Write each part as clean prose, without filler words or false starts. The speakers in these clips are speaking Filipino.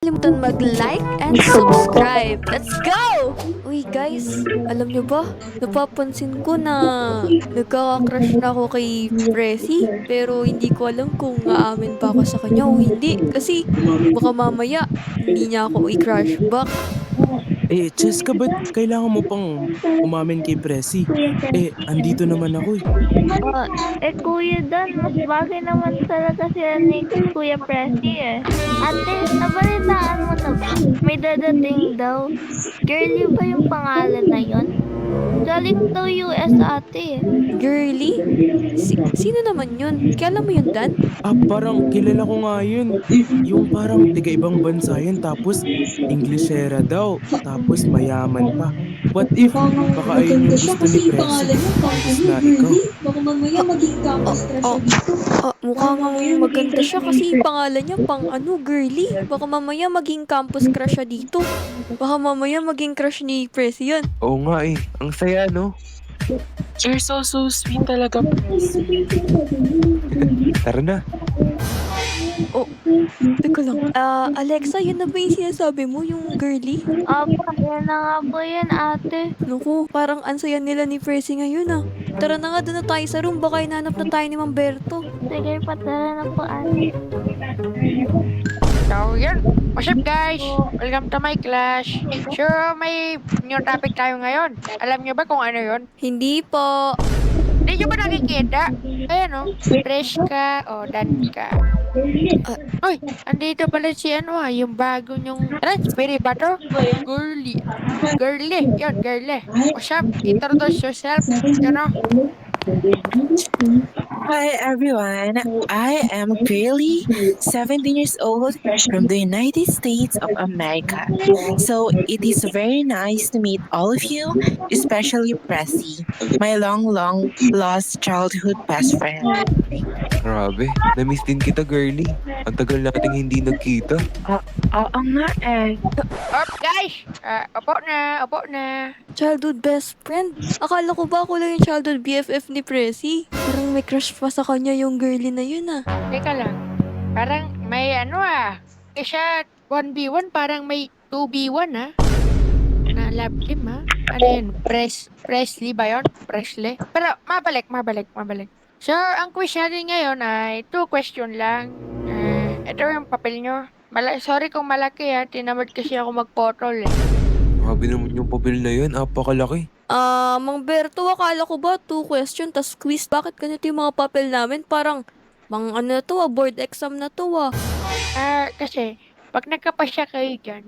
Kalimutan mag-like and subscribe. Let's go! Uy guys, alam nyo ba? Napapansin ko na nagkaka-crush na ako kay Presi. Pero hindi ko alam kung aamin ba ako sa kanya o hindi. Kasi baka mamaya hindi niya ako i-crush back. Cheska, ba't kailangan mo pang umamin kay Presi? Andito naman ako eh. Oh, Kuya Dan, mas bagay naman talaga siya ni Kuya Presi eh. Ate, nabalitaan mo na ba? May dadating daw. Girlie ba yung pangalan na yon? Galing daw US ate eh. Girly? Sino naman yun? Kaya alam mo yun, Dan? Parang kilala ko nga yun. Yung parang tiga-ibang bansa yun, tapos Inglesera daw, tapos mayaman pa. What if, baka ayun yung gusto ni Presi, tapos na ikaw. Baka mamaya maging campus crush siya dito. Mukhang maganda siya kasi pangalan niya pang girly. Baka mamaya maging campus crush siya dito. Baka mamaya maging crush ni Presi yun. Oo nga eh. Ang saya, no? You're so sweet talaga. Tara na. Teka lang. Alexa, yun na ba yung sinasabi mo, yung girly? Opo, yan na nga po yan ate. Naku, parang ansaya nila ni Presi ngayon ah. Tara na nga, doon na tayo sa room. Baka hinanap na tayo ni Mamberto. Sige, patara na po ate. So, yun. What's up, guys? Welcome to my class. So, may new topic tayo ngayon. Alam niyo ba kung ano yun? Hindi po. Hindi niyo ba nakikita? Ayan, oh. Fresh ka o dan ka. Uy, andito pala si yung bago nyong Raspberry ba to? Girly. Girly. Yun, girly. What's up? Introduce yourself. You know? Hi everyone, I am Girly, 17 years old from the United States of America. So it is very nice to meet all of you, especially Pressy, my long lost childhood best friend. Grabe. Na-miss din kita, girly. Ang tagal nating hindi nagkita. Oo nga eh. Up, guys! Opo na. Childhood best friend? Akala ko ba ako lang yung childhood BFF ni Presi? Parang may crush pa sa kanya yung girly na yun ah. Teka lang. Parang may Kesa 1v1, parang may 2v1 na love team Ano yun? Presley ba yun? Presley? Pero mabalik. So, ang quiz natin ngayon ay 2 question lang. Ito yung papel nyo. Sorry kung malaki tinamad kasi ako mag-photo eh. Grabe naman yung papel na yun. Apakalaki. Mang Berto, akala ko ba 2 question tas quiz? Bakit ganito yung mga papel namin? Parang, board exam na to ah. Kasi, pag nagkapasya kayo dyan,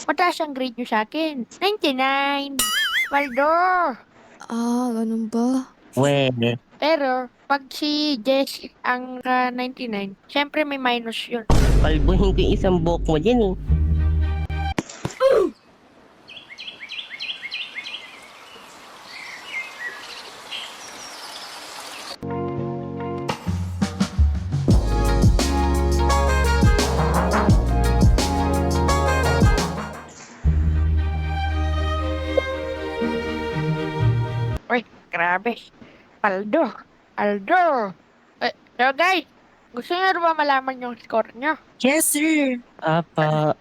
mataas ang grade nyo sa akin. 99! Waldo! Ganun ba? Well, Pero, pag si Jess ang 99, syempre may minus yun. Kalbuhin ko yung isang buhok mo dyan eh. Uy, grabe. Aldo! So guys, gusto nyo ba malaman yung score nyo? yes sir. Apa.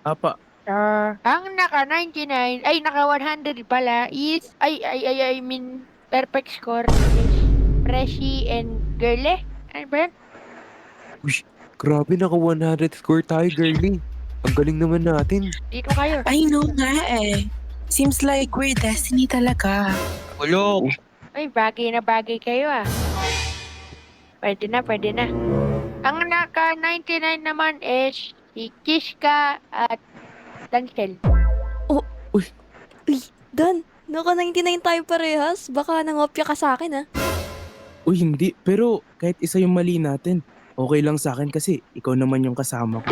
So, ang naka 99, naka 100 pala is, I mean, perfect score is Preshi and Girly. Ano ba yun? Uy, grabe naka 100 score tayo, girly. Ang galing naman natin. Dito kayo. I know nga eh. Seems like we're destiny talaga. Ulo. Uy, bagay na bagay kayo Pwede na. Ang naka 99 naman is si Kishka at Dancel. Uy, Dan, naka 99 tayo parehas. Baka nangopya ka sa akin ah. Uy, hindi. Pero kahit isa yung mali natin, okay lang sa akin kasi ikaw naman yung kasama ko.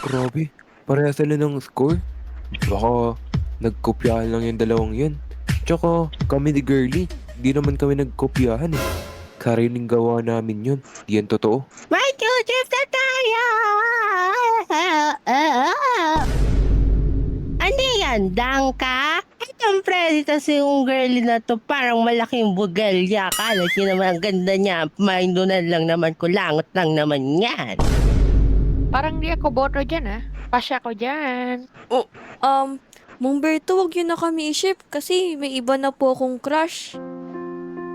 Grabe. Pareha sila ng score. Baka nagkopyahan lang yung dalawang yun. Tsaka kami ni girly, di naman kami nagkopyahan eh. Sariling gawa namin yun. Di yan totoo. May children na tayo! Ano yan? Dangka? Itong president yung girl na to parang malaking bugalya. Kala niyo naman ang ganda niya. Maindunan lang naman ko. Langot lang naman yan. Parang di ako boto dyan ah. Pasya ko dyan. Mumberto, wag yun na kami i-ship kasi may iba na po akong crush.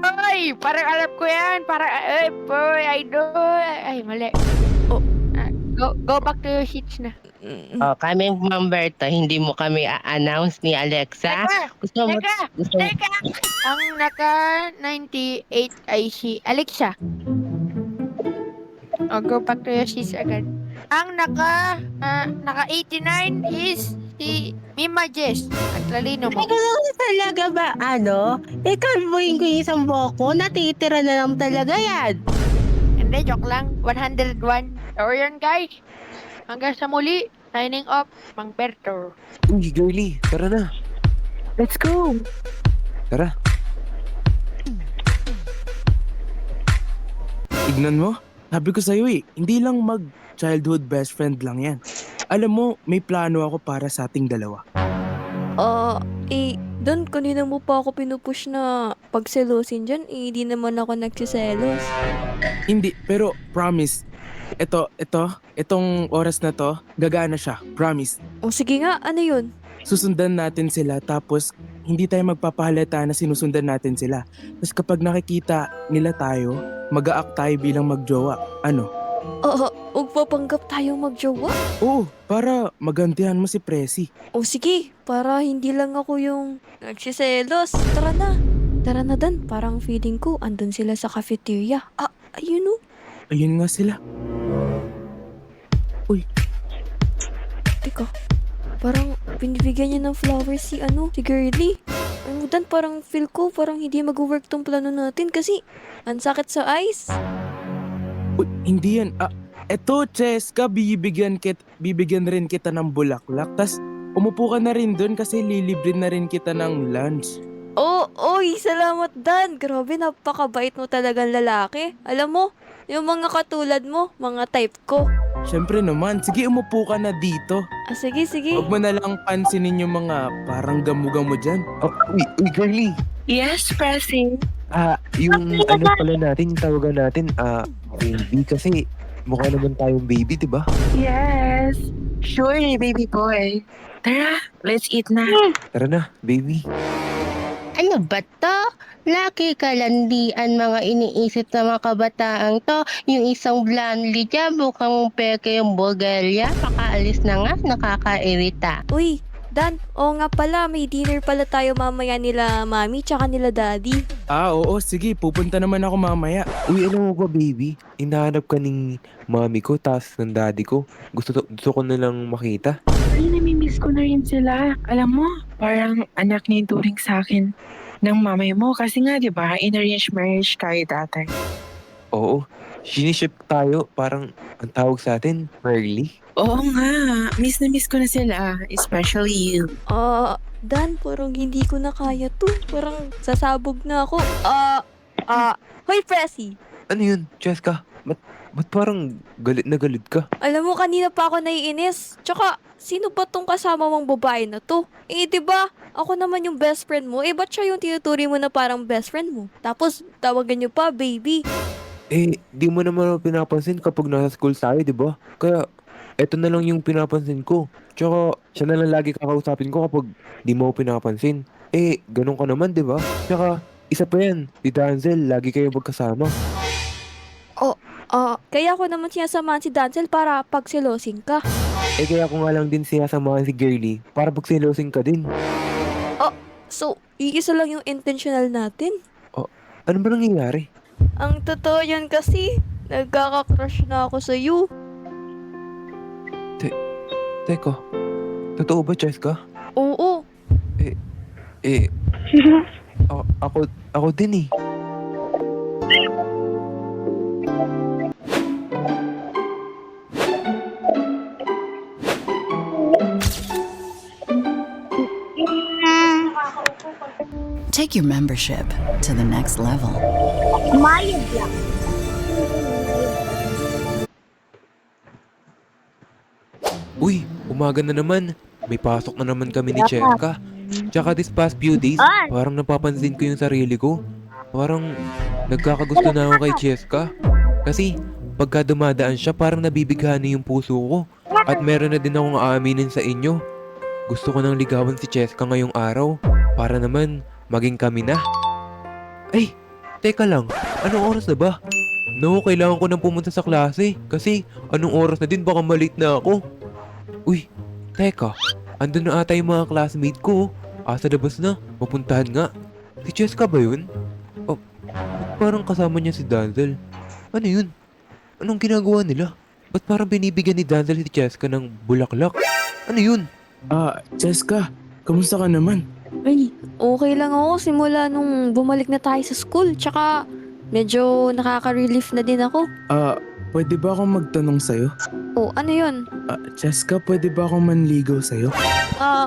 Ay, parang alam ko yan. Parang, ay, boy, idol. Ay, mali. Oh. Go back to your seats na. Kami, Mamberto, hindi mo kami a-announce ni Alexa. Gusto mo, gusto mo, Teka! Ang naka 98 ay si Alexa. Go back to your seats agad. Ang naka 89 is si Mima Jess. At lalino mo. Ay, gusto talaga ba, ikalbuhin ko yung isang boko, natitira na lang talaga yan. Hindi, joke lang. 101. So yun guys. Hanggang sa muli. Signing off, Mang Berto. Uy, girly, tara na. Let's go! Tara. Tignan mo, sabi ko sa'yo hindi lang mag-childhood best friend lang yan. Alam mo, may plano ako para sa ating dalawa. Dan, kanina mo pa ako pinupush na pagselosin dyan, di naman ako nagsiselos. Hindi, pero promise, itong oras na to, gagana siya, promise. O sige nga, ano yun? Susundan natin sila tapos hindi tayo magpapahalata na sinusundan natin sila. Tapos kapag nakikita nila tayo, mag-a-act tayo bilang magjowa. Ano? Magpapanggap tayong magjowa? Oo, para magantihan mo si Presi. O sige, para hindi lang ako yung nagsiselos. Tara na. Tara na, Dan. Parang feeling ko, andun sila sa cafeteria. Ayun o. Ayun nga sila. Teka, parang binibigyan niya ng flowers si girly. Dan, parang feel ko, parang hindi mag-work tong plano natin kasi ang sakit sa eyes. Uy, hindi yan. Eto, Cheska, bibigyan rin kita ng bulaklak. Tas, umupo ka na rin doon kasi lilibre na rin kita ng lunch. Oy, salamat Dan. Grabe, napakabait mo talagang lalaki. Alam mo, yung mga katulad mo, mga type ko. Siyempre naman, sige umupo ka na dito. Sige. Huwag mo na lang pansinin yung mga parang gamu-gamu dyan. Oh, uy, girly. Yes, Pressing. Yung ano pala natin, yung tawagan natin, baby kasi mukha naman tayong baby, di ba? Yes. Sure, baby boy. Tara, let's eat na. Tara na, baby. Ano ba to? Laki kalandian mga iniisip ng mga kabataang to. Yung isang blondie dyan, mukhang peke yung Bulgaria. Pakaalis na nga, nakakairita. Uy, Dan, nga pala, may dinner pala tayo mamaya nila mami tsaka nila daddy. Oo, sige, pupunta naman ako mamaya. Uy, ano mo ba, baby? Hinahanap ka ng mami ko, tas ng daddy ko. Gusto ko nilang makita. Ay, namimiss ko na rin sila. Alam mo, parang anak ni turing sa akin ng mamay mo. Kasi nga, di ba, in-arranged marriage kayo dati. Oo, siniship tayo. Parang ang tawag sa atin, Pearly. Oo nga, miss na miss ko na sila. Especially you. Dan, parang hindi ko na kaya to. Parang sasabog na ako. Hoy, Pressy. Ano yun, Cheska? Ba't parang galit na galit ka? Alam mo, kanina pa ako naiinis. Tsaka, sino ba tong kasama mong babae na to? Diba? Ako naman yung best friend mo. Ba't siya yung tinuturi mo na parang best friend mo? Tapos, tawagan niyo pa, baby. Di mo naman ako pinapansin kapag nasa school tayo, di ba? Kaya, eto na lang yung pinapansin ko. Tsaka, siya na lang lagi kakausapin ko kapag di mo ako pinapansin. Ganun ka naman, di ba? Tsaka, isa pa yan, si Danzel, lagi kayo magkasama. Kaya ako naman sinasamahan si Danzel para pagselosin ka. Kaya ko nga lang din siya samahan si Girly para pagsilosing ka din. So, iisa lang yung intentional natin? Ano ba nangyayari? Ang totoo yan kasi, nagkaka-crush na ako sa'yo. Teka, totoo ba, Cheska? Oo. Ako din eh. Take your membership to the next level. Uy, umaga na naman. May pasok na naman kami ni Cheska. Tsaka this past few days, parang napapansin ko yung sarili ko. Parang nagkakagusto na ako kay Cheska. Kasi pagka dumadaan siya parang nabibighani yung puso ko. At meron na din akong aaminin sa inyo. Gusto ko nang ligawan si Cheska ngayong araw para naman maging kami na. Ay, teka lang, anong oras na ba? No, kailangan ko nang pumunta sa klase kasi anong oras na din baka malate na ako. Uy, teka, andun na ata yung mga classmate ko. Asa labas na, mapuntahan nga. Si Cheska ba yun? Oh, ba't parang kasama niya si Danzel? Ano yun? Anong ginagawa nila? Ba't parang binibigyan ni Danzel si Cheska ng bulaklak? Ano yun? Cheska, kamusta ka naman? Ay, okay lang ako simula nung bumalik na tayo sa school. Tsaka, medyo nakaka-relief na din ako. Pwede ba akong magtanong sa'yo? Oh, ano yun? Cheska, pwede ba akong manligaw sa'yo?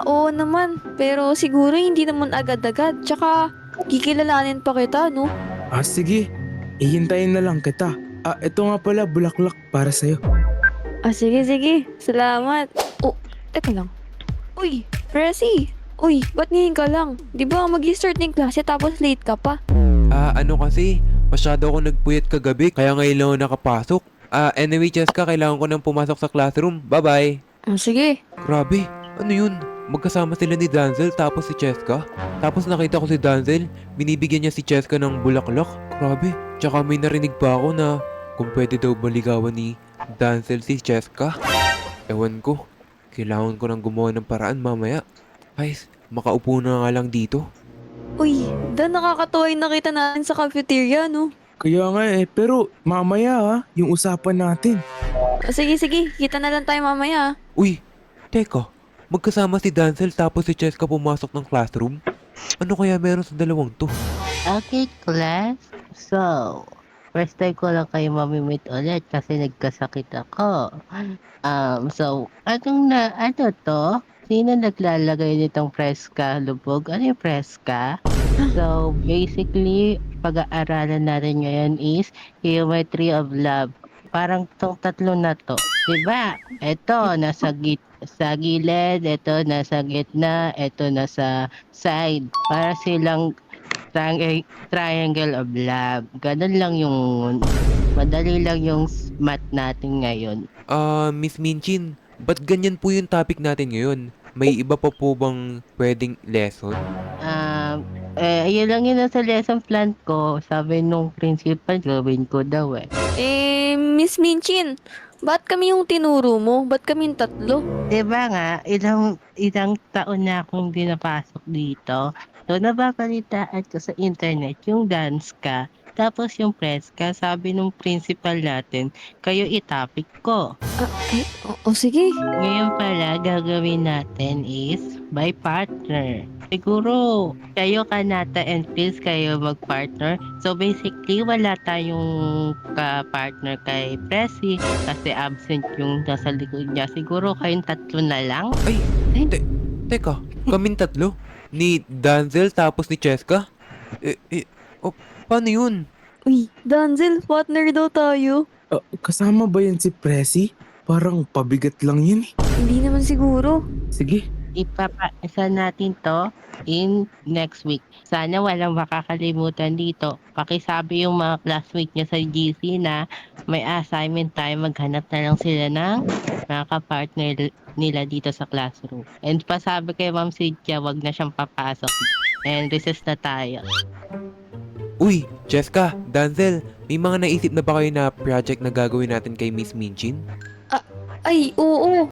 Oo naman. Pero siguro hindi naman agad-agad. Tsaka, kikilalanin pa kita, no? Sige. Ihintayin na lang kita. Ito nga pala, bulaklak para sa'yo. Sige. Salamat. Oh, teka lang. Uy, Presi. Uy, ba't ngayon ka lang? Di ba mag-start ng klase tapos late ka pa? Ano kasi, masyado ako nagpuyat kagabi kaya ngayon lang ako nakapasok. Anyway, Cheska, kailangan ko nang pumasok sa classroom. Bye-bye. Sige. Grabe, ano yun? Magkasama sila ni Danzel tapos si Cheska. Tapos nakita ko si Danzel, binibigyan niya si Cheska ng bulaklak. Grabe, tsaka may narinig pa ako na kung pwede daw maligawan ni Danzel si Cheska. Ewan ko, kailangan ko nang gumawa ng paraan mamaya. Guys, makaupo na nga lang dito. Uy, Dan, nakakatawa yung nakita natin sa cafeteria, no? Kaya nga pero mamaya yung usapan natin. Sige, kita na lang tayo mamaya. Uy, teka, magkasama si Danzel tapos si Cheska pumasok ng classroom? Ano kaya meron sa dalawang to? Okay, class. So, first time ko lang kayo mamimit ulit kasi nagkasakit ako. So, ano to? Sino naglalagay nitong preska, lubog? Ano yung preska? So, basically, pag-aaralan natin ngayon is Geometry of Love. Parang tong tatlo na to. Diba? Ito, sa gilid. Ito, nasa gitna. Ito, nasa side. Para silang triangle of love. Ganun lang yung... Madali lang yung math natin ngayon. Miss Minchin, ba't ganyan po yung topic natin ngayon? May iba pa po bang pwedeng lesson? Ayun lang yun sa lesson plan ko. Sabi nung principal, gawin ko daw eh. Miss Minchin, ba't kami yung tinuro mo? Ba't kami yung tatlo? Diba nga, ilang taon na akong di napasok dito. So, nababalitaan ko sa internet yung dance ka. Tapos yung press ka, sabi nung principal natin, kayo itapik ko. Sige. Ngayon pala, gagawin natin is by partner. Siguro, kayo Kanata and Chris, kayo mag-partner. So basically, wala tayong ka-partner kay Presi kasi absent yung nasa likod niya. Siguro kayong tatlo na lang. Ay, teka, kaming tatlo? Ni Danzel tapos ni Cheska? Paano yun? Uy, Danzel, partner daw tayo. Kasama ba yan si Presi? Parang pabigat lang yun eh. Hindi naman siguro. Sige. Ipapaisa natin to in next week. Sana walang makakalimutan dito. Pakisabi yung mga classmate niya sa GC na may assignment tayo. Maghanap na lang sila ng mga ka-partner nila dito sa classroom. And pasabi kay Ma'am Cynthia, wag na siyang papasok. And recess na tayo. Uy, Cheska, Danzel, may mga naisip na ba kayo na project na gagawin natin kay Miss Minchin? Ay, oo.